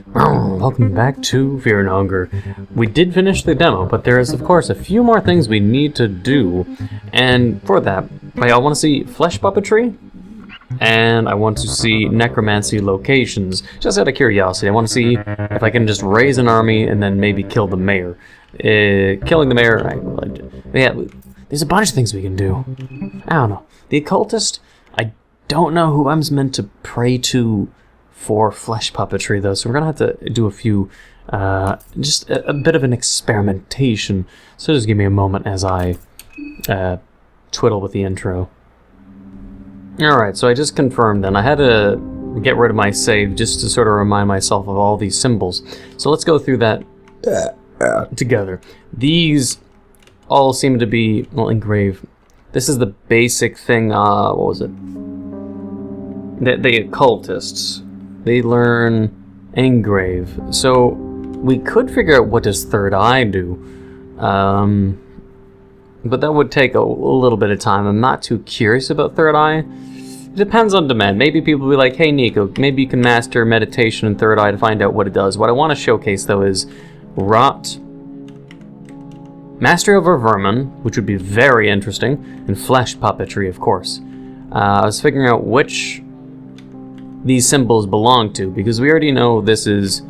Welcome back to Fear Hunger. We did finish the demo, but there is, of course, a few more things we need to do. And for that, I want to see flesh puppetry, and I want to see necromancy locations. Just out of curiosity, I want to see if I can just raise an army and then maybe kill the mayor. Killing the mayor, yeah, there's a bunch of things we can do. I don't know. The occultist, I don't know who I'm meant to pray to for flesh puppetry, though, so we're gonna have to do a few, just a bit of an experimentation. So just give me a moment as I twiddle with the intro. Alright, so I just confirmed then. I had to get rid of my save just to sort of remind myself of all these symbols. So let's go through that together. These all seem to be, well, engraved. This is the basic thing, what was it? The occultists. They learn engrave. So we could figure out what does third eye do. But that would take a little bit of time. I'm not too curious about third eye. It depends on demand. Maybe people will be like, hey Neco, maybe you can master meditation in third eye to find out what it does. What I want to showcase though is rot, mastery over vermin, which would be very interesting, and flesh puppetry, of course. I was figuring out which these symbols belong to, because we already know this is...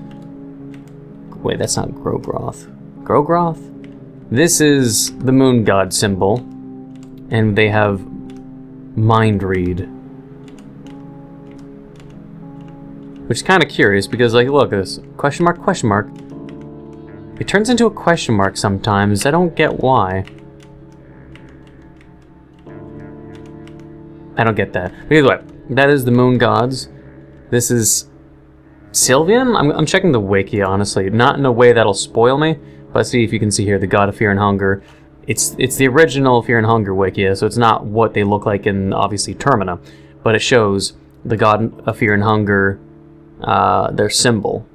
Wait, that's not Grogroth. Grogroth? This is the moon god symbol, and they have mind read. Which is kind of curious, because, like, look at this. Question mark, question mark. It turns into a question mark sometimes. I don't get why. I don't get that. But either way, that is the moon gods. This is Sylvian? I'm checking the wiki, honestly. Not in a way that'll spoil me, but see if you can see here, the god of fear and hunger. It's the original Fear and Hunger wiki, so it's not what they look like in, obviously, Termina. But it shows the god of fear and hunger, their symbol.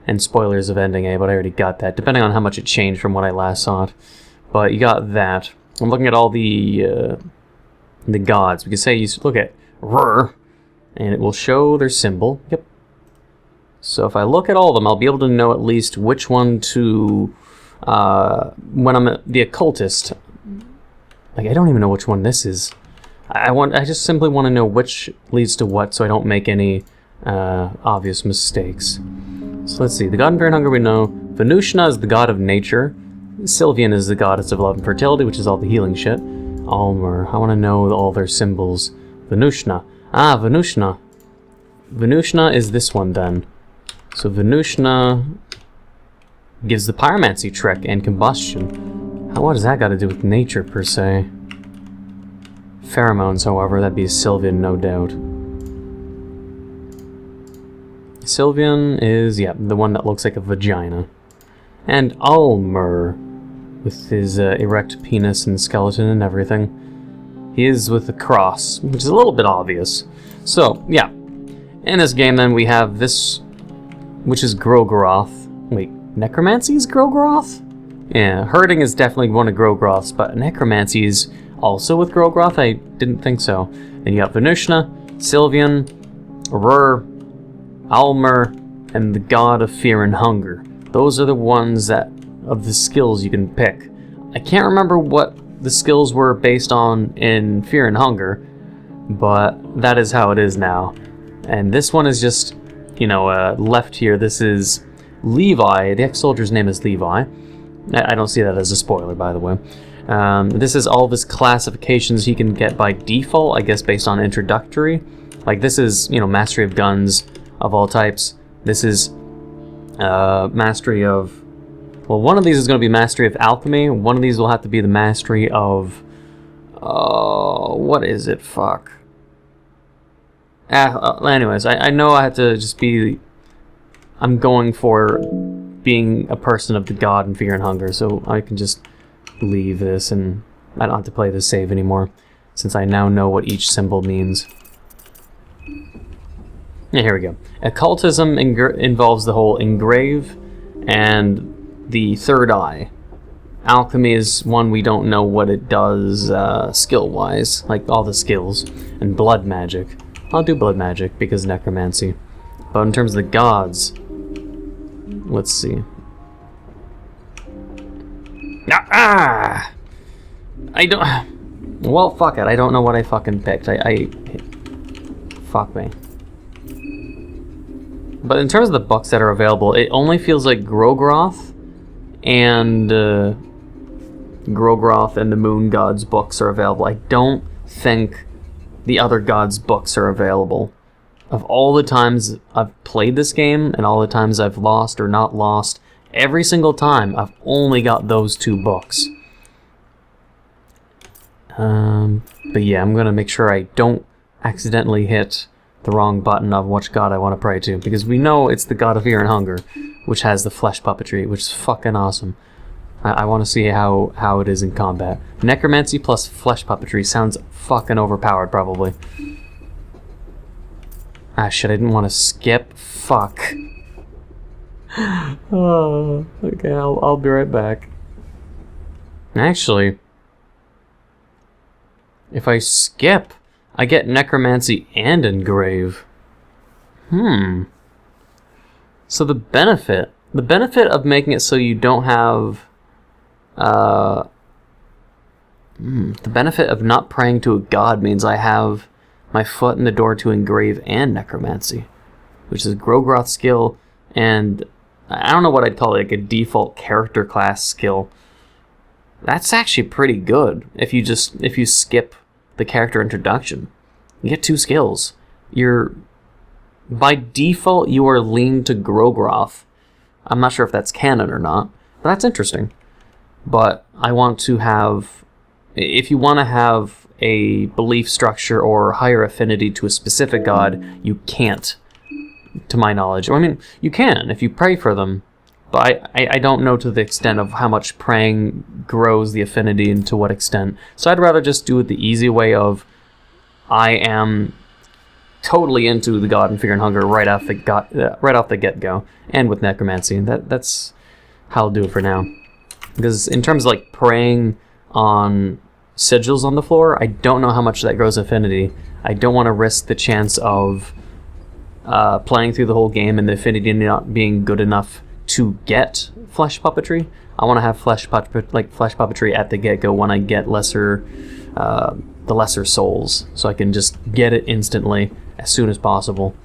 And spoilers of ending A, but I already got that, depending on how much it changed from when I last saw it. But you got that. I'm looking at all the gods. We can say you look at Rur, and it will show their symbol. Yep. So if I look at all of them, I'll be able to know at least which one to, when I'm the occultist. Like, I don't even know which one this is. I just simply want to know which leads to what, so I don't make any obvious mistakes. So let's see. The god of fear and hunger we know. Venushna is the god of nature. Sylvian is the goddess of love and fertility, which is all the healing shit. Almer. I want to know all their symbols. Venushna. Ah, Venushna. Venushna is this one then. So Venushna gives the pyromancy trick and combustion. What does that got to do with nature per se? Pheromones, however, that'd be Sylvian, no doubt. Sylvian is, yeah, the one that looks like a vagina. And Almer, with his erect penis and skeleton and everything. He is with the cross, which is a little bit obvious. So, yeah. In this game, then, we have this, which is Grogroth. Wait, necromancy is Grogroth? Yeah, herding is definitely one of Grogroth's, but necromancy is also with Grogroth? I didn't think so. Then you got Venushna, Sylvian, Rur, Almer, and the god of fear and hunger. Those are the ones that, of the skills you can pick. I can't remember what the skills were based on in Fear and Hunger, but that is how it is now. And this one is just, you know, left here. This is Levi. The ex-soldier's name is Levi. I don't see that as a spoiler, by the way. This is all of his classifications he can get by default, I guess based on introductory. Like this is, you know, mastery of guns of all types. This is mastery of... Well, one of these is going to be mastery of alchemy. One of these will have to be the mastery of... what is it? Fuck. Anyways, I know I have to just be... I'm going for being a person of the god in Fear and Hunger, so I can just leave this and I don't have to play the save anymore, since I now know what each symbol means. Yeah, here we go. Occultism involves the whole engrave and the third eye. Alchemy is one we don't know what it does skill-wise, like all the skills. And blood magic. I'll do blood magic because necromancy. But in terms of the gods, let's see. Ah! I don't... Well, fuck it. I don't know what I fucking picked. Fuck me. But in terms of the books that are available, it only feels like Grogroth and the Moon Gods books are available. I don't think the other gods books are available. Of all the times I've played this game and all the times I've lost or not lost, every single time I've only got those 2 books. But yeah, I'm gonna make sure I don't accidentally hit the wrong button of which god I want to pray to, because we know it's the god of fear and hunger, which has the flesh puppetry, which is fucking awesome. I want to see how it is in combat. Necromancy plus flesh puppetry sounds fucking overpowered, probably. Ah, shit, I didn't want to skip. Fuck. Oh, okay, I'll be right back. Actually, if I skip, I get necromancy and engrave. So the benefit of making it so you don't have, the benefit of not praying to a god means I have my foot in the door to engrave and necromancy, which is a Grogroth skill, and I don't know what I'd call it, like a default character class skill. That's actually pretty good if you skip the character introduction. You get 2 skills. By default, you are leaned to Grogroth. I'm not sure if that's canon or not, but that's interesting. But I want to have, if you want to have a belief structure or higher affinity to a specific god, you can't, to my knowledge. I mean, you can if you pray for them, but I don't know to the extent of how much praying grows the affinity and to what extent. So I'd rather just do it the easy way of, I am totally into the god and fear and hunger right off the get-go, and with necromancy. That's how I'll do it for now. Because in terms of like praying on sigils on the floor, I don't know how much that grows affinity. I don't want to risk the chance of playing through the whole game and the affinity not being good enough to get flesh puppetry. I want to have flesh puppetry at the get-go when I get the lesser souls, so I can just get it instantly as soon as possible.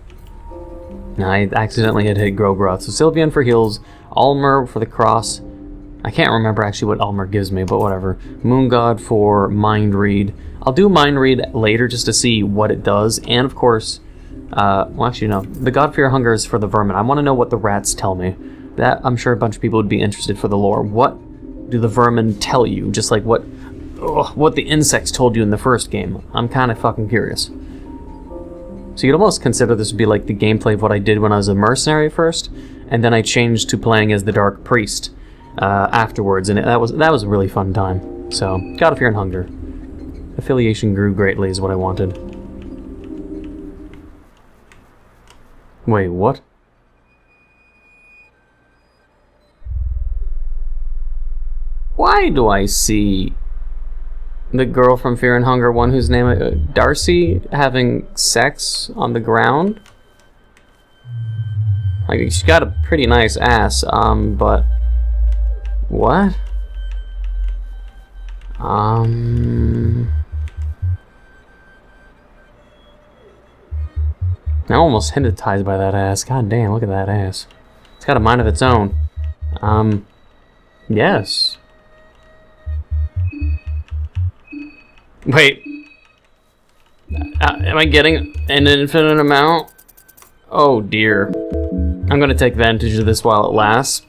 Now, I accidentally hit Grogroth. So Sylvian for heals, Almer for the cross. I can't remember actually what Almer gives me, but whatever. Moon God for Mind Read. I'll do Mind Read later just to see what it does, and of course, well actually no, the God Fear Hunger is for the vermin. I want to know what the rats tell me. That, I'm sure a bunch of people would be interested for the lore. What do the vermin tell you? Just like what the insects told you in the first game. I'm kind of fucking curious. So you'd almost consider this would be like the gameplay of what I did when I was a mercenary first, and then I changed to playing as the Dark Priest afterwards, and that was a really fun time. So, God of Fear and Hunger. Affiliation grew greatly is what I wanted. Wait, what? Why do I see the girl from Fear and Hunger, one whose name Darcy, having sex on the ground? Like, she's got a pretty nice ass, but what? I'm almost hypnotized by that ass. God damn, look at that ass. It's got a mind of its own. Yes. Wait. Am I getting an infinite amount? Oh dear. I'm gonna take advantage of this while it lasts.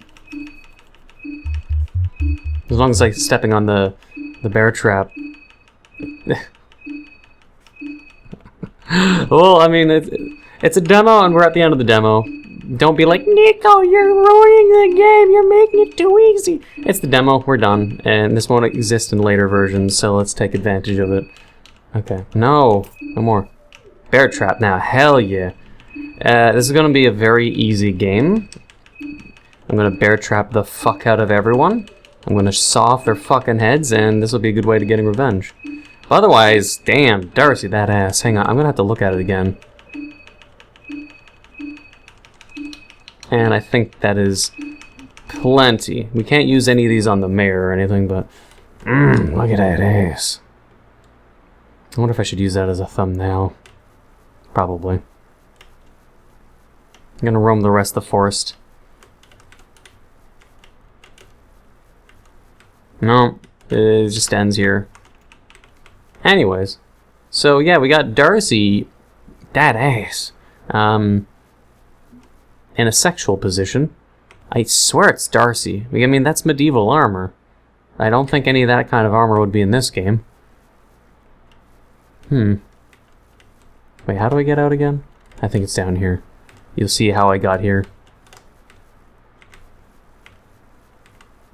As long as I'm stepping on the bear trap. Well, I mean, it's a demo and we're at the end of the demo. Don't be like, Neco, you're ruining the game, you're making it too easy. It's the demo, we're done, and this won't exist in later versions, so let's take advantage of it. Okay, no more. Bear trap now, hell yeah. This is gonna be a very easy game. I'm gonna bear trap the fuck out of everyone. I'm gonna saw off their fucking heads, and this will be a good way to getting revenge. Otherwise, damn, Darcy, that ass. Hang on, I'm gonna have to look at it again. And I think that is plenty. We can't use any of these on the mayor or anything, but... look at that ass. I wonder if I should use that as a thumbnail. Probably. I'm gonna roam the rest of the forest. No, it just ends here. Anyways. So yeah, we got Darcy, that ass, in a sexual position. I swear it's Darcy. I mean, that's medieval armor. I don't think any of that kind of armor would be in this game. Wait, how do I get out again? I think it's down here. You'll see how I got here.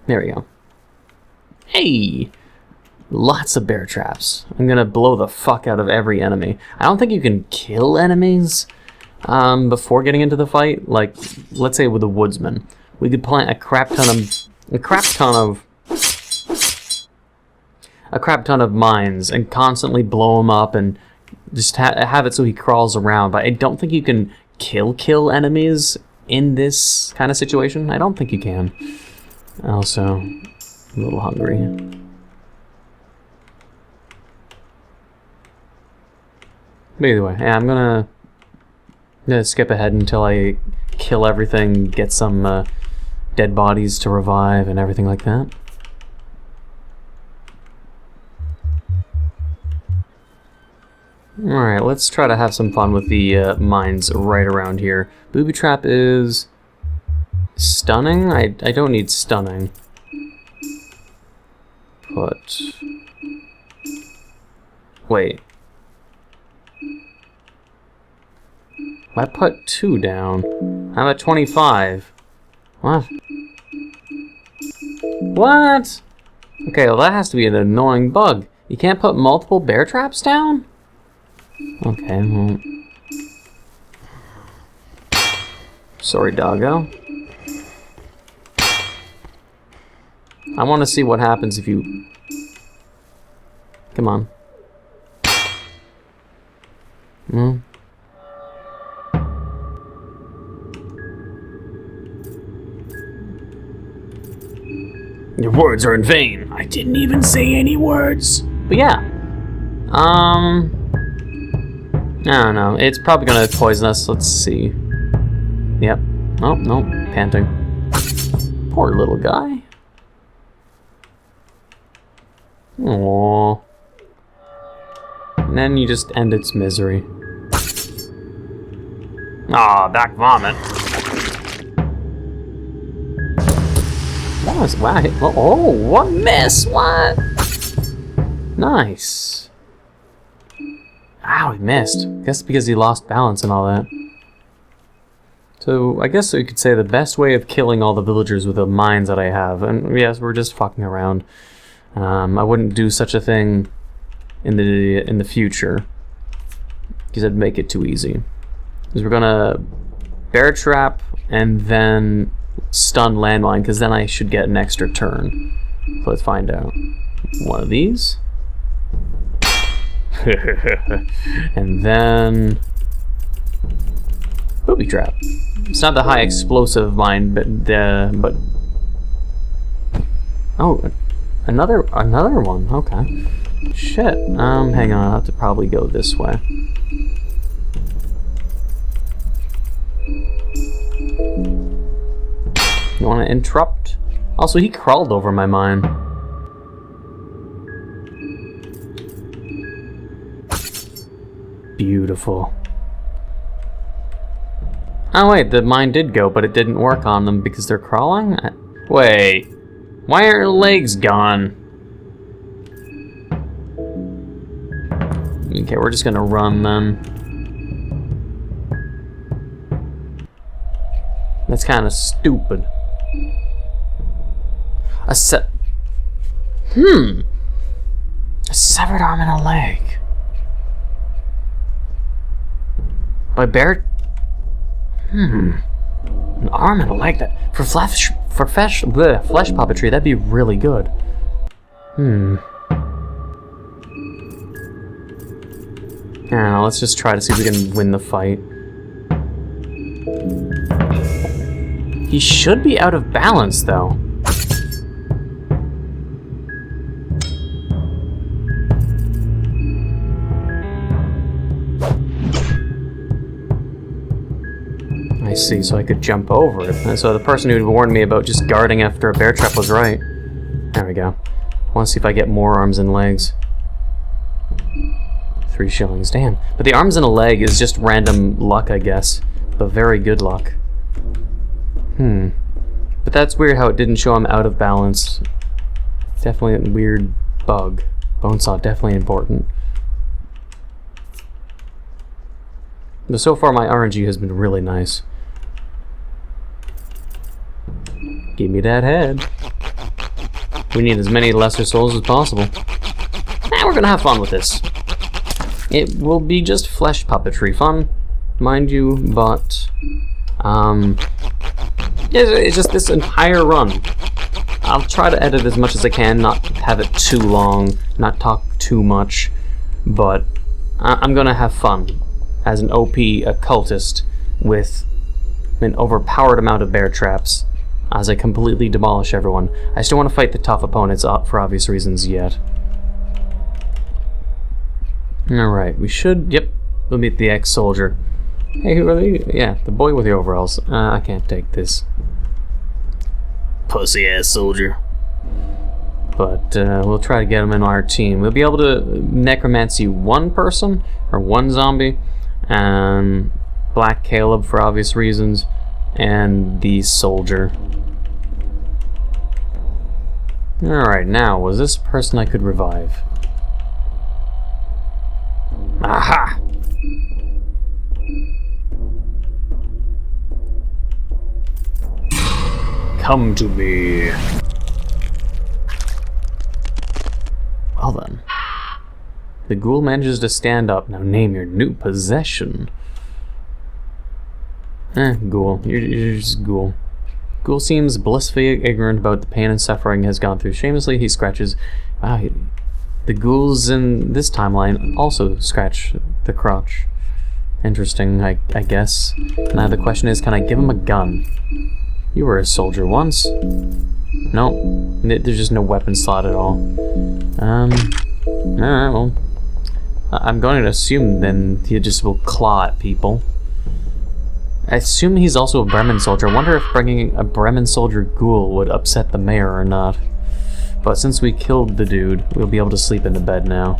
There we go. Hey! Lots of bear traps. I'm gonna blow the fuck out of every enemy. I don't think you can kill enemies before getting into the fight. Like, let's say with a woodsman. We could plant a crap ton of mines and constantly blow him up and just have it so he crawls around. But I don't think you can kill enemies in this kind of situation. I don't think you can. Also, I'm a little hungry. But either way, yeah, I'm gonna skip ahead until I kill everything, get some dead bodies to revive and everything like that. Alright, let's try to have some fun with the mines right around here. Booby trap is stunning? I don't need stunning. But... wait. I put 2 down. I'm at 25. What? What? Okay, well that has to be an annoying bug. You can't put multiple bear traps down? Okay, well... sorry, doggo. I want to see what happens if you... come on. Your words are in vain. I didn't even say any words. But yeah. I don't know. It's probably gonna poison us. Let's see. Yep. Oh, no. Panting. Poor little guy. Aww. And then you just end its misery. Aw, back vomit. That was, wow. Oh, what miss? What? Nice. Ow, he missed. Guess because he lost balance and all that. So, I guess we could say the best way of killing all the villagers with the mines that I have, and yes, we're just fucking around. I wouldn't do such a thing in the future, because it'd make it too easy. Because we're gonna bear trap and then stun landmine, because then I should get an extra turn. So let's find out. One of these. And then booby trap. It's not the high explosive mine, but oh, another one. Okay. Shit. Hang on. I'll have to probably go this way. You want to interrupt? Also, he crawled over my mine. Beautiful. Oh wait, the mine did go, but it didn't work on them because they're crawling? Wait, why are legs gone? Okay, we're just gonna run then. That's kind of stupid. A severed arm and a leg. By bear... An arm and a leg that... For flesh puppetry, that'd be really good. I don't know, let's just try to see if we can win the fight. He should be out of balance, though. I see, so I could jump over it. And so the person who warned me about just guarding after a bear trap was right. There we go. I want to see if I get more arms and legs. 3 shillings, damn. But the arms and a leg is just random luck, I guess. But very good luck. But that's weird how it didn't show I'm out of balance. Definitely a weird bug. Bone saw, definitely important. But so far my RNG has been really nice. Give me that head. We need as many lesser souls as possible. Now we're gonna have fun with this. It will be just flesh puppetry fun, mind you, but it's just this entire run. I'll try to edit as much as I can, not have it too long, not talk too much, but I'm gonna have fun as an OP occultist with an overpowered amount of bear traps as I completely demolish everyone. I still want to fight the tough opponents for obvious reasons yet. Alright, we should, yep, we'll meet the ex-soldier. Hey, who are they? Yeah, the boy with the overalls. I can't take this. Pussy-ass soldier. But we'll try to get him in our team. We'll be able to necromancy one person, or one zombie, and Black Caleb for obvious reasons, and the soldier. Alright, now, was this person I could revive? Aha! Come to me. Well then. The ghoul manages to stand up. Now name your new possession. Ghoul. You're just ghoul. Ghoul seems blissfully ignorant about the pain and suffering he has gone through. Shamelessly, he scratches... Wow, the ghouls in this timeline also scratch the crotch. Interesting, I guess. Now the question is, can I give him a gun? You were a soldier once. No, there's just no weapon slot at all. Alright, well... I'm going to assume then he just will claw at people. I assume he's also a Bremen soldier. I wonder if bringing a Bremen soldier ghoul would upset the mayor or not. But since we killed the dude, we'll be able to sleep in the bed now.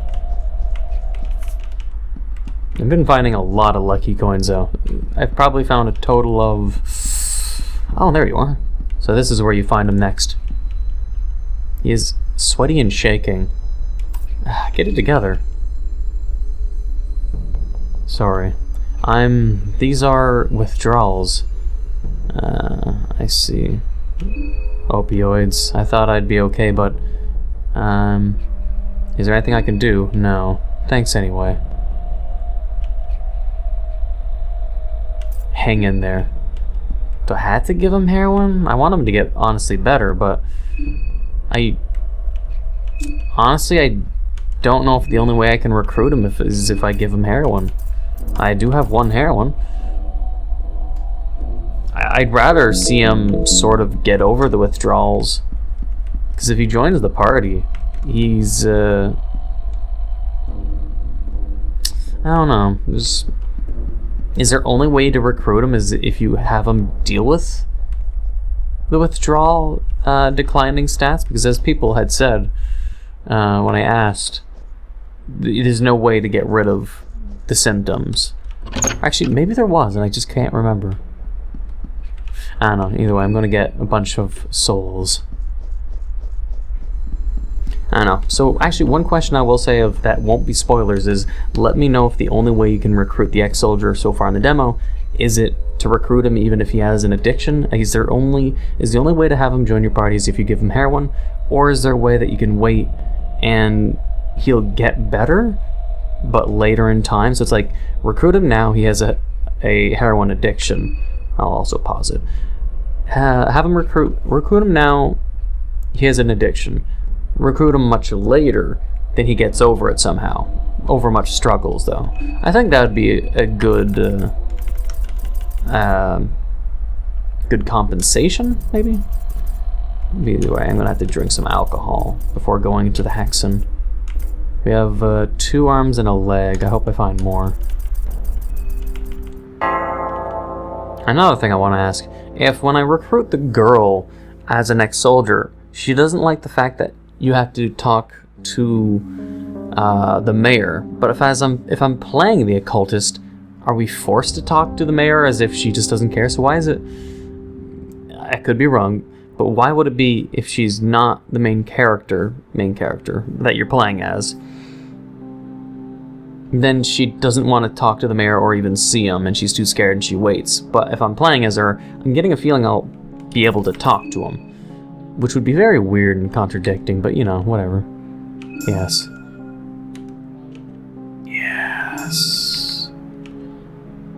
I've been finding a lot of lucky coins though. I've probably found a total of... Oh, there you are. So this is where you find him next. He is sweaty and shaking. Get it together. Sorry. These are withdrawals. I see. Opioids. I thought I'd be okay, but... is there anything I can do? No. Thanks anyway. Hang in there. Do I have to give him heroin? I want him to get honestly better, but... Honestly, I don't know if the only way I can recruit him is if I give him heroin. I do have 1 heroin. I'd rather see him sort of get over the withdrawals. Because if he joins the party, he's... I don't know. Is there only way to recruit him is if you have him deal with the withdrawal declining stats? Because as people had said when I asked, there's no way to get rid of the symptoms. Actually, maybe there was, and I just can't remember. I don't know. Either way, I'm going to get a bunch of souls. I don't know. So, actually, one question I will say of that won't be spoilers is, let me know if the only way you can recruit the ex-soldier so far in the demo, is it to recruit him even if he has an addiction? Is the only way to have him join your party is if you give him heroin? Or is there a way that you can wait and he'll get better, but later in time? So it's like, recruit him now, he has a heroin addiction. I'll also pause it. Have him recruit him now, he has an addiction. Recruit him much later, then he gets over it somehow. Over much struggles, though. I think that would be a good good compensation, maybe? Either way, I'm gonna have to drink some alcohol before going into the Hexen. We have 2 arms and a leg. I hope I find more. Another thing I want to ask, if when I recruit the girl as an ex-soldier, she doesn't like the fact that you have to talk to the mayor, but if I'm playing the occultist, are we forced to talk to the mayor as if she just doesn't care? So why is it... I could be wrong, but why would it be if she's not the main character that you're playing as? Then she doesn't want to talk to the mayor or even see him, and she's too scared and she waits. But if I'm playing as her, I'm getting a feeling I'll be able to talk to him, which would be very weird and contradicting, but you know, whatever. Yes. Yes.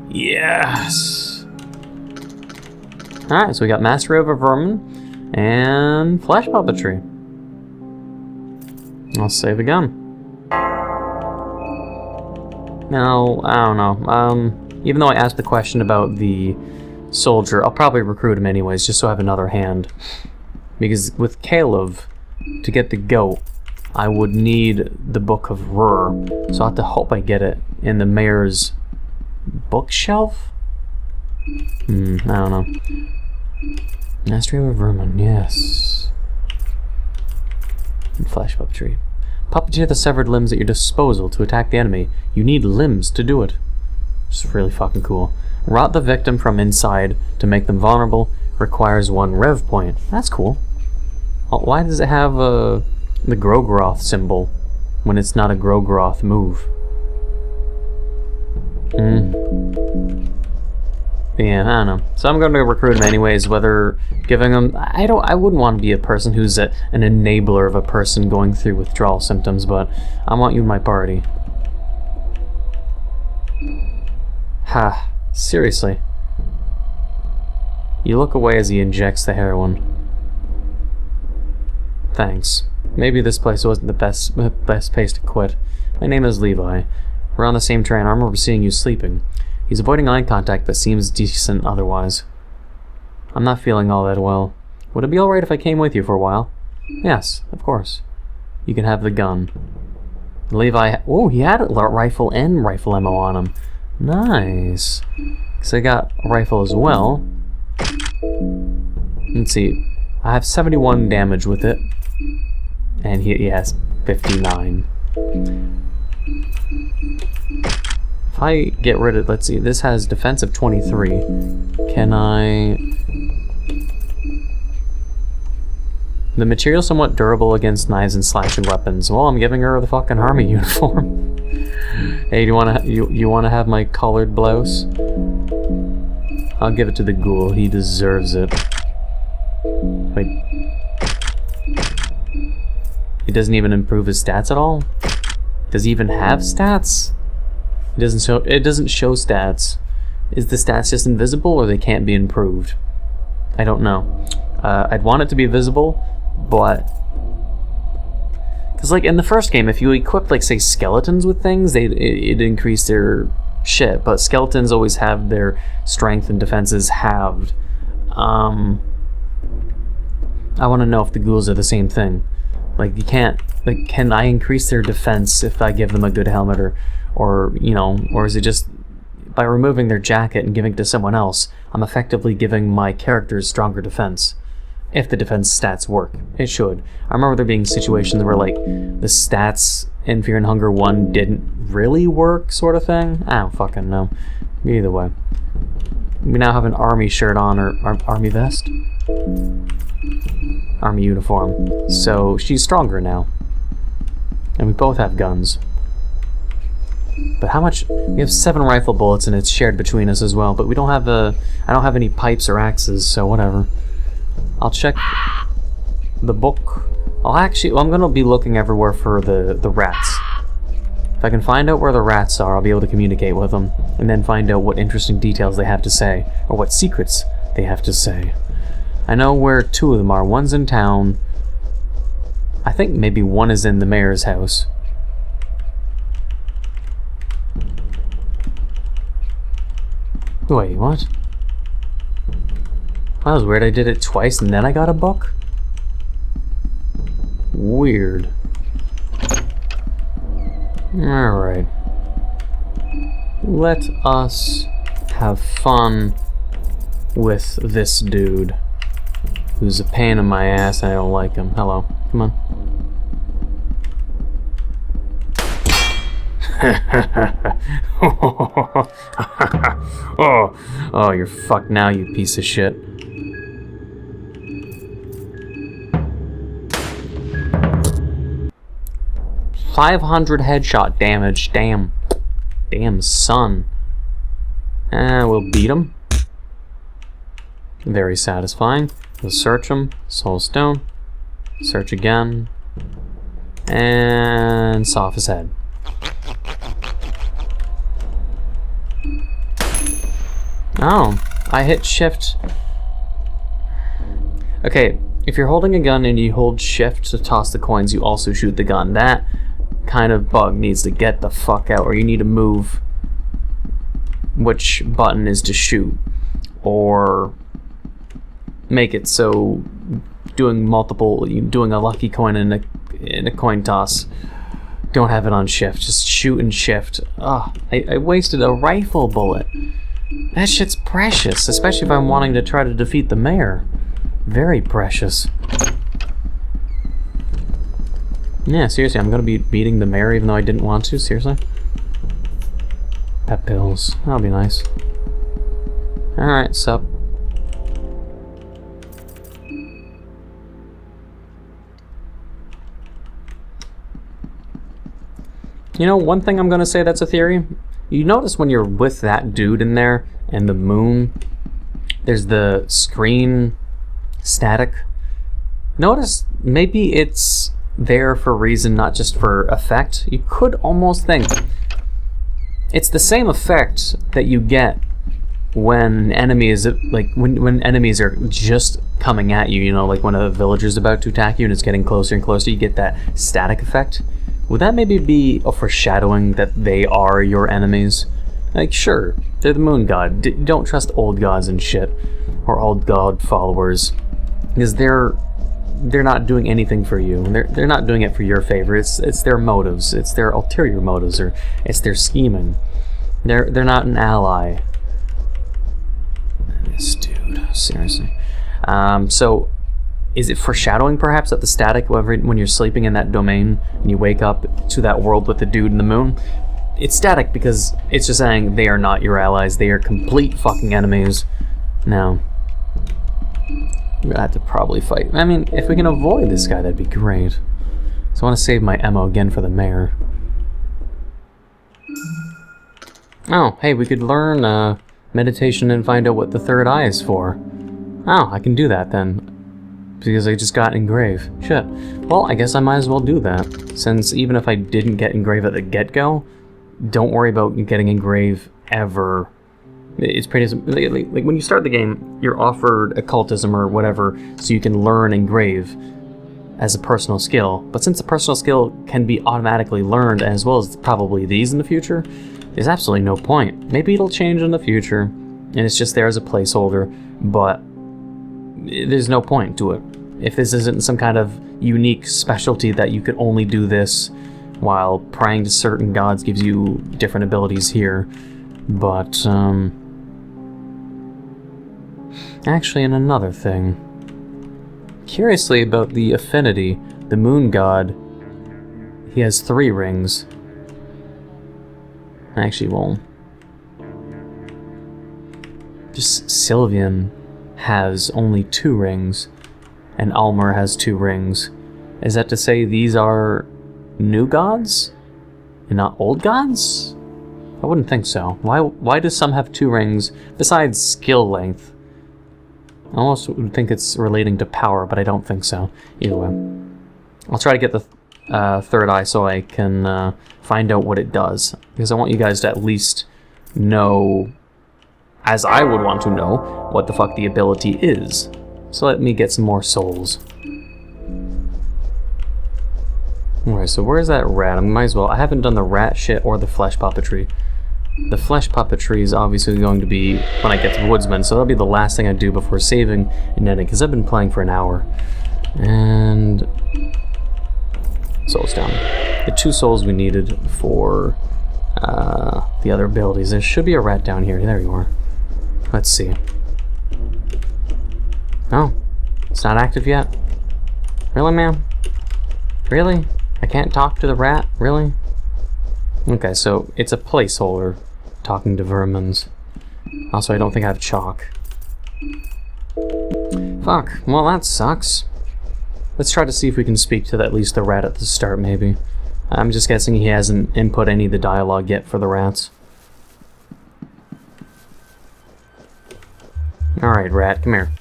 Yes. Alright, so we got Mastery over Vermin and Flash Puppetry. I'll save the gun. Now, I don't know. Even though I asked the question about the soldier, I'll probably recruit him anyways, just so I have another hand. Because with Caleb, to get the goat, I would need the Book of Rur. So I'll have to hope I get it in the mayor's bookshelf? I don't know. Mastery over Vermin, yes. And Flash Puppetry. Puppeteer the severed limbs at your disposal to attack the enemy. You need limbs to do it. It's really fucking cool. Rot the victim from inside to make them vulnerable. Requires 1 rev point. That's cool. Why does it have the Grogroth symbol when it's not a Grogroth move? Yeah, I don't know. So I'm going to recruit him anyways, whether giving him... I wouldn't want to be a person who's an enabler of a person going through withdrawal symptoms, but I want you in my party. Ha, seriously. You look away as he injects the heroin. Thanks. Maybe this place wasn't the best place to quit. My name is Levi. We're on the same train. I remember seeing you sleeping. He's avoiding eye contact, but seems decent otherwise. I'm not feeling all that well. Would it be alright if I came with you for a while? Yes, of course. You can have the gun. Levi... Oh, he had a rifle and rifle ammo on him. Nice. So I got a rifle as well. Let's see. I have 71 damage with it. And he has 59. If I get rid of... Let's see. This has defensive 23. Can I... The material somewhat durable against knives and slashing weapons. Well, I'm giving her the fucking army uniform. Hey, do you wanna have my collared blouse? I'll give it to the ghoul. He deserves it. Wait. He doesn't even improve his stats at all? Does he even have stats? It doesn't show stats. Is the stats just invisible or they can't be improved? I don't know. I'd want it to be visible, but... Because, like, in the first game, if you equipped, like, say, skeletons with things, it'd increase their shit, but skeletons always have their strength and defenses halved. I want to know if the ghouls are the same thing. Like, you can't... Like, can I increase their defense if I give them a good helmet, or you know, or is it just... By removing their jacket and giving it to someone else, I'm effectively giving my characters stronger defense. If the defense stats work. It should. I remember there being situations where, like, the stats in Fear and Hunger 1 didn't really work, sort of thing. I don't fucking know. Either way. We now have an army shirt on, or army vest? Army uniform. So, she's stronger now. And we both have guns. But how much? We have 7 rifle bullets and it's shared between us as well, but we don't have I don't have any pipes or axes, so whatever. I'll check the book. I'm gonna be looking everywhere for the rats. If I can find out where the rats are, I'll be able to communicate with them, and then find out what interesting details they have to say, or what secrets they have to say. I know where 2 of them are. One's in town. I think maybe one is in the mayor's house. Wait, what? That was weird. I did it twice and then I got a book? Weird. Alright. Let us have fun with this dude who's a pain in my ass and I don't like him. Hello. Come on. Oh, you're fucked now, you piece of shit. .500 headshot damage. Damn. Damn, son. We'll beat him. Very satisfying. We'll search him. Soul stone. Search again. And saw off his head. Oh, I hit shift. Okay, if you're holding a gun and you hold shift to toss the coins, you also shoot the gun. That kind of bug needs to get the fuck out, or you need to move which button is to shoot, or make it so doing a lucky coin in a coin toss, don't have it on shift, just shoot and shift. I wasted a rifle bullet. That shit's precious, especially if I'm wanting to try to defeat the mayor. Very precious. Yeah, seriously, I'm gonna be beating the mayor even though I didn't want to, seriously? Pet pills, that'll be nice. Alright, sup. You know, one thing I'm gonna say that's a theory. You notice when you're with that dude in there and the moon, there's the screen static. Notice maybe it's there for a reason, not just for effect. You could almost think it's the same effect that you get when enemies, like when enemies are just coming at you, you know, like when a villager's about to attack you and it's getting closer and closer, you get that static effect. Would that maybe be a foreshadowing that they are your enemies? Like, sure, they're the moon god. Don't trust old gods and shit, or old god followers, because they're not doing anything for you. They're not doing it for your favor. It's their motives. It's their ulterior motives, or it's their scheming. They're not an ally. This dude, seriously. So, is it foreshadowing perhaps that the static when you're sleeping in that domain and you wake up to that world with the dude and the moon? It's static because it's just saying they are not your allies. They are complete fucking enemies. Now, we're gonna have to probably fight. I mean, if we can avoid this guy, that'd be great. So I want to save my ammo again for the mayor. Oh, hey, we could learn meditation and find out what the third eye is for. Oh, I can do that then. Because I just got engrave. Shit. Well, I guess I might as well do that. Since even if I didn't get engrave at the get-go, don't worry about getting engrave ever. It's pretty... Like when you start the game, you're offered occultism or whatever, so you can learn engrave as a personal skill. But since the personal skill can be automatically learned, as well as probably these in the future, there's absolutely no point. Maybe it'll change in the future, and it's just there as a placeholder, but there's no point to it. If this isn't some kind of unique specialty that you could only do this while praying to certain gods gives you different abilities here. But, actually, and another thing. Curiously about the affinity, the moon god, he has 3 rings. Actually, well, just Sylvian has only 2 rings, and Almer has 2 rings. Is that to say these are new gods and not old gods? I wouldn't think so. Why do some have 2 rings besides skill length? I almost would think it's relating to power, but I don't think so. Either way, I'll try to get the third eye so I can find out what it does, because I want you guys to at least know, as I would want to know, what the fuck the ability is. So let me get some more souls. Alright, so where's that rat? I might as well. I haven't done the rat shit or the flesh puppetry. The flesh puppetry is obviously going to be when I get to the woodsman, so that'll be the last thing I do before saving and ending, because I've been playing for an hour. And souls down. The 2 souls we needed for the other abilities. There should be a rat down here. There you are. Let's see. Oh, it's not active yet? Really, ma'am? Really? I can't talk to the rat? Really? Okay, so it's a placeholder talking to vermins. Also, I don't think I have chalk. Fuck. Well, that sucks. Let's try to see if we can speak to at least the rat at the start, maybe. I'm just guessing he hasn't input any of the dialogue yet for the rats. Alright, rat, come here.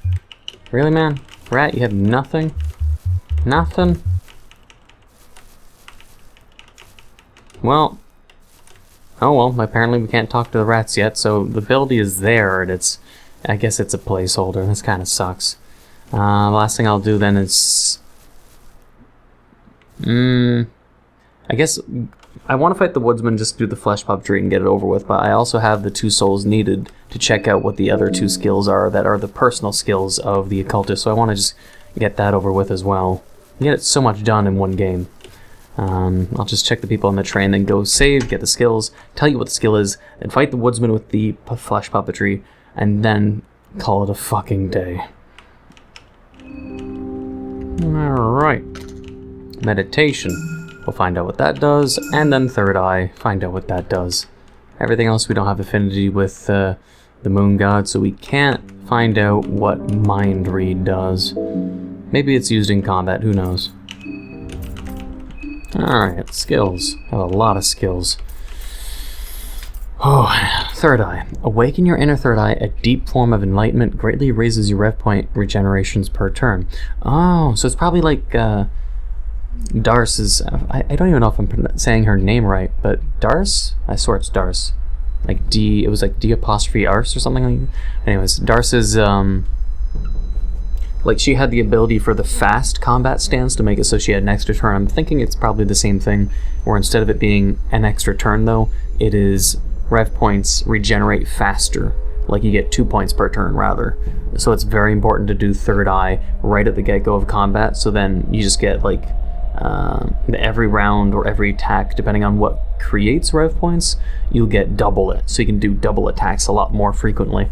Really, man? Rat, you have nothing? Nothing? Well... Oh well, apparently we can't talk to the rats yet, so the ability is there, and it's... I guess it's a placeholder. This kind of sucks. Last thing I'll do then is... I guess I want to fight the woodsman, just do the flesh puppetry and get it over with, but I also have the 2 souls needed to check out what the other 2 skills are that are the personal skills of the occultist, so I want to just get that over with as well. Get it so much done in one game. I'll just check the people on the train, then go save, get the skills, tell you what the skill is, and fight the woodsman with the flesh puppetry, and then call it a fucking day. Alright. Meditation. We'll find out what that does, and then third eye, find out what that does. Everything else we don't have affinity with the moon god, so we can't find out what mind read does. Maybe it's used in combat, who knows. Alright, skills. I have a lot of skills. Oh, third eye. Awaken your inner third eye. A deep form of enlightenment greatly raises your rev point regenerations per turn. Oh, so it's probably like Darce's... I don't even know if I'm saying her name right, but Darce? I swear it's Darce. Like D... It was like D apostrophe Arce or something like that. Anyways, Darce's... Like, she had the ability for the fast combat stance to make it so she had an extra turn. I'm thinking it's probably the same thing, where instead of it being an extra turn, though, it is rev points regenerate faster. Like, you get 2 points per turn, rather. So it's very important to do third eye right at the get-go of combat, so then you just get, like, every round or every attack, depending on what creates rev points, you'll get double it. So you can do double attacks a lot more frequently.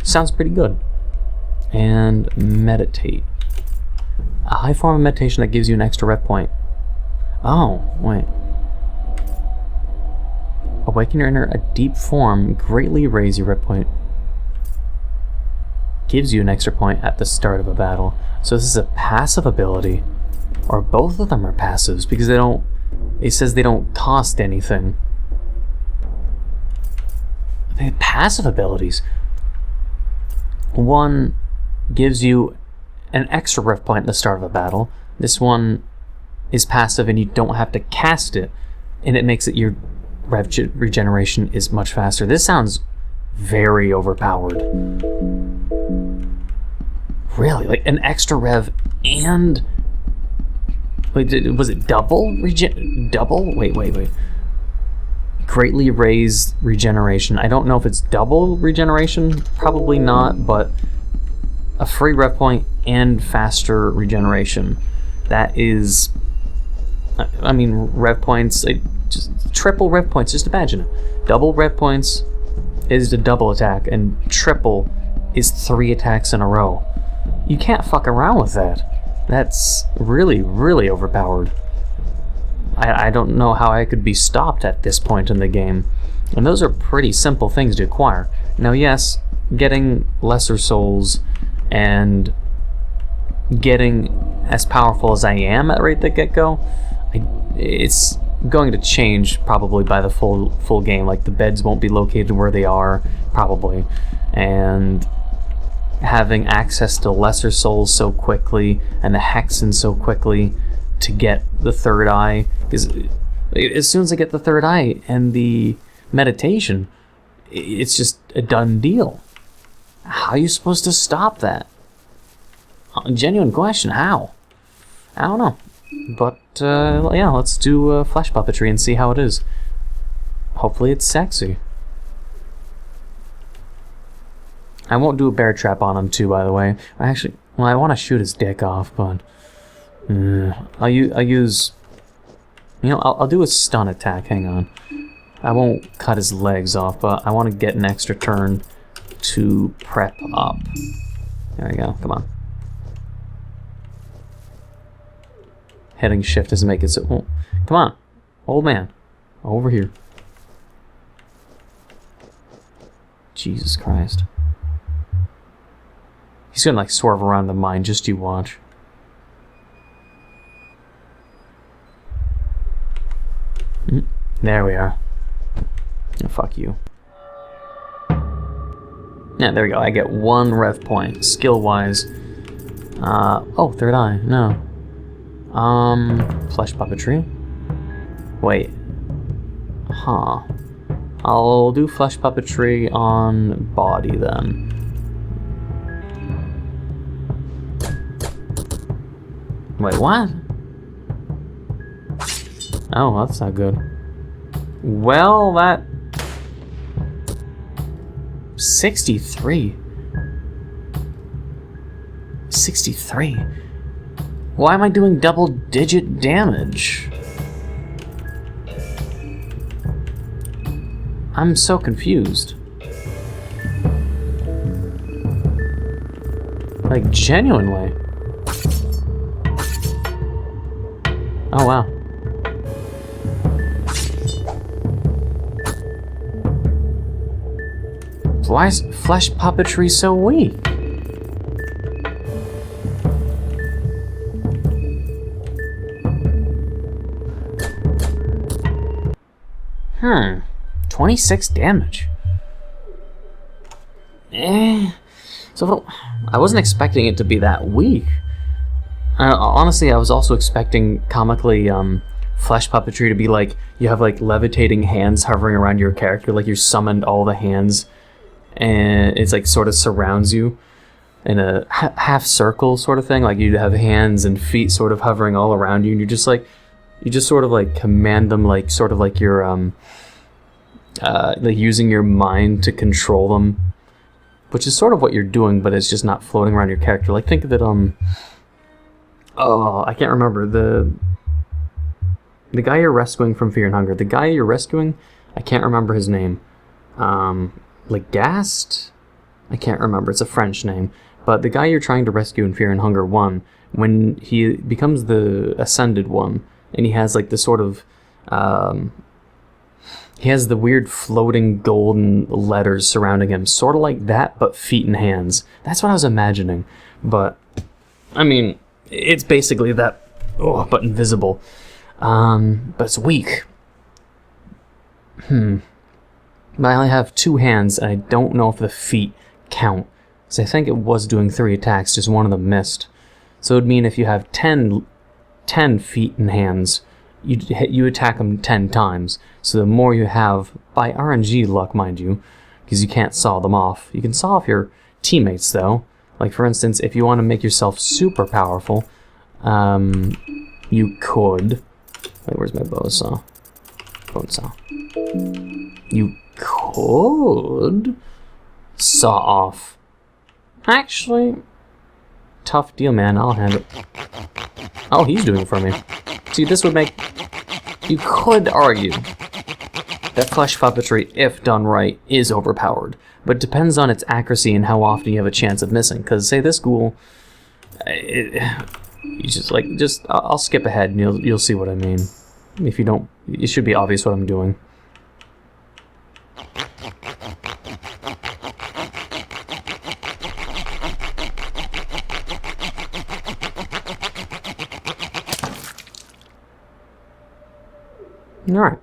Sounds pretty good. And meditate. A high form of meditation that gives you an extra rev point. Oh, wait. Awaken your inner, a deep form, greatly raise your rev point. Gives you an extra point at the start of a battle. So this is a passive ability. Or both of them are passives, because they don't... It says they don't cost anything. They have passive abilities. One gives you an extra rev point at the start of a battle. This one is passive and you don't have to cast it, and it makes it your rev regeneration is much faster. This sounds very overpowered. Really? Like an extra rev and... Wait, was it double? Double? Wait. Greatly raised regeneration. I don't know if it's double regeneration. Probably not, but a free rev point and faster regeneration. That is... I mean, rev points... just triple rev points. Just imagine it. Double rev points is a double attack, and triple is 3 attacks in a row. You can't fuck around with that. That's really, really overpowered. I don't know how I could be stopped at this point in the game. And those are pretty simple things to acquire. Now, yes, getting lesser souls and getting as powerful as I am at right the get-go, it's going to change probably by the full game. Like, the beds won't be located where they are, probably. And having access to lesser souls so quickly and the hexen so quickly to get the third eye, because as soon as I get the third eye and the meditation, it's just a done deal. How are you supposed to stop that? Genuine question. How? I don't know. But yeah, let's do flesh puppetry and see how it is. Hopefully it's sexy. I won't do a bear trap on him too, by the way. I want to shoot his dick off, but I'll use. You know, I'll do a stun attack. Hang on. I won't cut his legs off, but I want to get an extra turn to prep up. There we go. Come on. Hitting shift doesn't make it so. Oh, come on, old man, over here. Jesus Christ. He's gonna like swerve around the mine, just you watch. There we are. Oh, fuck you. Yeah, there we go. I get 1 rev point. Skill-wise. Oh, third eye. No. Flesh puppetry. Wait. Huh. I'll do flesh puppetry on body then. Wait, what? Oh, that's not good. Well, that... 63. 63. Why am I doing double-digit damage? I'm so confused. Like, genuinely. Oh, wow. Why is flesh puppetry so weak? 26 damage. So I wasn't expecting it to be that weak. Honestly, I was also expecting comically flesh puppetry to be like you have like levitating hands hovering around your character, like you summoned all the hands, and it's like sort of surrounds you in a half circle sort of thing. Like you'd have hands and feet sort of hovering all around you, and you just sort of like command them, like sort of like you're like using your mind to control them, which is sort of what you're doing, but it's just not floating around your character. Like think of it, oh, I can't remember the guy you're rescuing from Fear and Hunger. The guy you're rescuing, I can't remember his name. Like Gast? I can't remember. It's a French name. But the guy you're trying to rescue in Fear and Hunger 1, when he becomes the Ascended One, and he has like the sort of he has the weird floating golden letters surrounding him, sort of like that, but feet and hands. That's what I was imagining. But I mean, it's basically that, but invisible. But it's weak. But I only have 2 hands, and I don't know if the feet count. So I think it was doing 3 attacks, just one of them missed. So it would mean if you have 10 feet and hands, you attack them 10 times. So the more you have, by RNG luck, mind you, because you can't saw them off. You can saw off your teammates, though. Like, for instance, if you want to make yourself super powerful, you could... Wait, where's my bow saw? Bone saw. You could saw off. Actually, tough deal, man. I'll handle it. Oh, he's doing it for me. See, this would make... You could argue that flesh puppetry, if done right, is overpowered. But it depends on its accuracy and how often you have a chance of missing. Because, say, this ghoul... you I'll skip ahead and you'll see what I mean. If you don't... It should be obvious what I'm doing. Alright.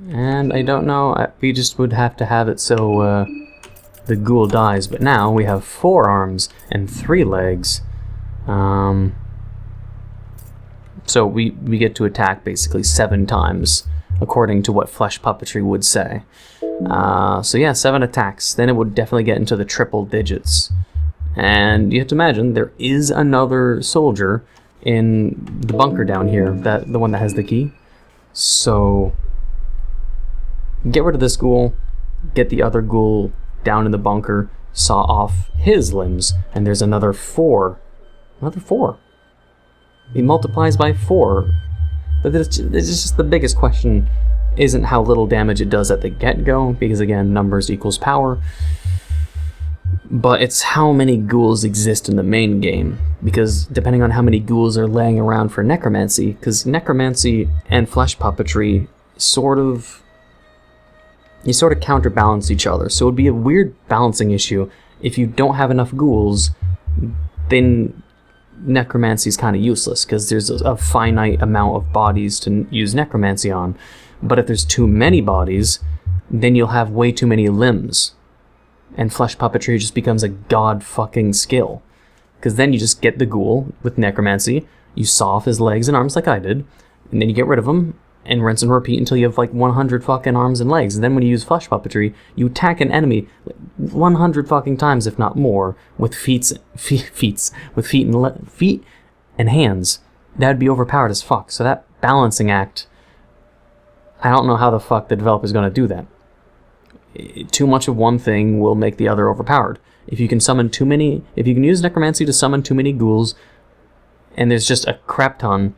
And I don't know, we just would have to have it so the ghoul dies, but now we have 4 arms and 3 legs. So we get to attack basically 7 times, according to what flesh puppetry would say. So yeah, 7 attacks. Then it would definitely get into the triple digits. And you have to imagine, there is another soldier in the bunker down here, the one that has the key. So get rid of this ghoul, get the other ghoul down in the bunker, saw off his limbs, and there's another 4. Another 4. He multiplies by 4. But it's just the biggest question isn't how little damage it does at the get-go, because again, numbers equals power, but it's how many ghouls exist in the main game, because depending on how many ghouls are laying around for necromancy, because necromancy and flesh puppetry sort of counterbalance each other, so it would be a weird balancing issue. If you don't have enough ghouls, then necromancy is kind of useless, because there's a finite amount of bodies to use necromancy on. But if there's too many bodies, then you'll have way too many limbs, and flesh puppetry just becomes a god fucking skill, because then you just get the ghoul with necromancy, you saw off his legs and arms like I did, and then you get rid of him and rinse and repeat until you have like 100 fucking arms and legs. And then when you use flesh puppetry, you attack an enemy 100 fucking times, if not more, with feet and hands. That would be overpowered as fuck. So that balancing act, I don't know how the fuck the developer's going to do that. Too much of one thing will make the other overpowered. If you can use necromancy to summon too many ghouls, and there's just a crap ton,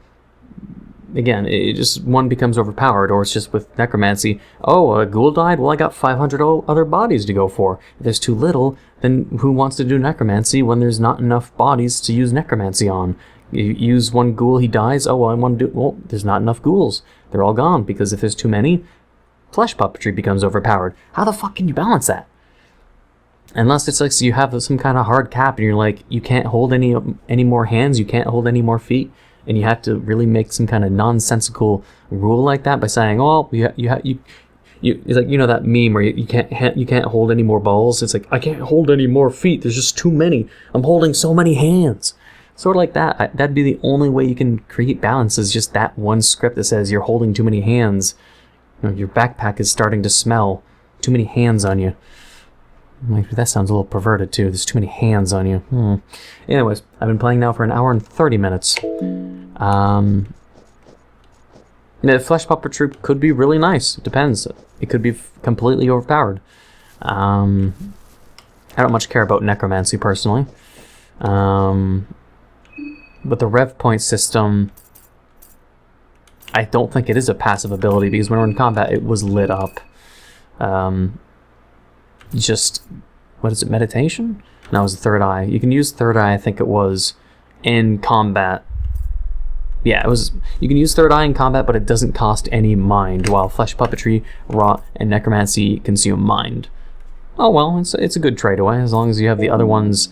again, it just one becomes overpowered. Or it's just with necromancy, oh, a ghoul died, well I got 500 other bodies to go for. If there's too little, then who wants to do necromancy when there's not enough bodies to use necromancy on? You use one ghoul, he dies, oh well, I want to do, well, there's not enough ghouls, they're all gone, because if there's too many, flesh puppetry becomes overpowered. How the fuck can you balance that? Unless it's like, so you have some kind of hard cap and you're like, you can't hold any more hands, you can't hold any more feet, and you have to really make some kind of nonsensical rule like that by saying, oh, it's like, you know that meme where you can't hold any more balls. It's like, I can't hold any more feet, there's just too many, I'm holding so many hands. Sort of like that. That'd be the only way you can create balance, is just that one script that says you're holding too many hands. You know, your backpack is starting to smell. Too many hands on you. Like, that sounds a little perverted too. There's too many hands on you. Anyways, I've been playing now for an hour and 30 minutes. The flesh puppetry could be really nice. It depends. It could be completely overpowered. I don't much care about necromancy personally. But the rev point system, I don't think it is a passive ability, because when we're in combat, it was lit up. Just, what is it, meditation? No, it was the third eye. You can use third eye, I think it was, in combat. Yeah, it was. You can use third eye in combat, but it doesn't cost any mind, while flesh puppetry, rot, and necromancy consume mind. Oh well, it's a good trade away, as long as you have the other ones.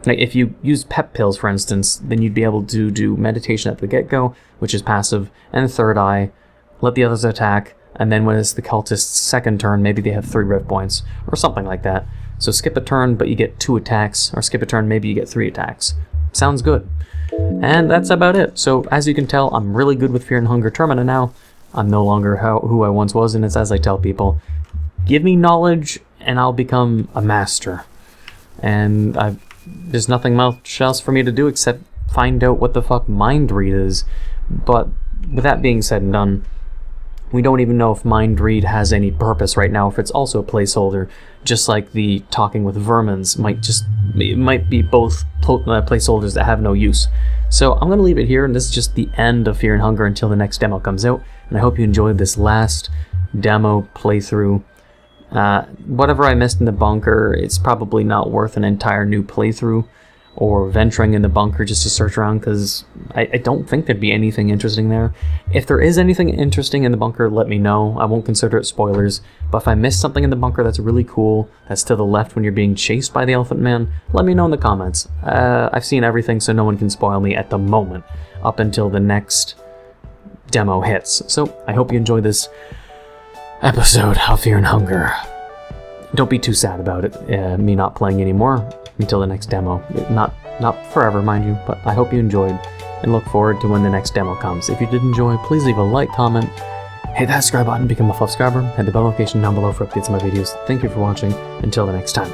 Like if you use pep pills, for instance, then you'd be able to do meditation at the get-go, which is passive, and third eye, let the others attack, and then when it's the cultist's second turn, maybe they have 3 rev points, or something like that. So skip a turn, but you get 2 attacks, or skip a turn, maybe you get 3 attacks. Sounds good. And that's about it. So as you can tell, I'm really good with Fear and Hunger Termina now. I'm no longer who I once was, and it's as I tell people, give me knowledge, and I'll become a master. And there's nothing much else for me to do except find out what the fuck mind read is. But with that being said and done, we don't even know if mind read has any purpose right now, if it's also a placeholder, just like the talking with vermins might be both placeholders that have no use. So I'm going to leave it here, and this is just the end of Fear and Hunger until the next demo comes out, and I hope you enjoyed this last demo playthrough. Whatever I missed in the bunker, it's probably not worth an entire new playthrough or venturing in the bunker just to search around, because I don't think there'd be anything interesting there. If there is anything interesting in the bunker, let me know. I won't consider it spoilers, but if I missed something in the bunker that's really cool, that's to the left when you're being chased by the Elephant Man, let me know in the comments. I've seen everything, so no one can spoil me at the moment, up until the next demo hits. So I hope you enjoyed this episode of Fear and Hunger. Don't be too sad about it, me not playing anymore until the next demo. Not forever, mind you, but I hope you enjoyed, and look forward to when the next demo comes. If you did enjoy, please leave a like, comment, hit that subscribe button, become a full subscriber, hit the bell notification down below for updates on my videos. Thank you for watching. Until the next time.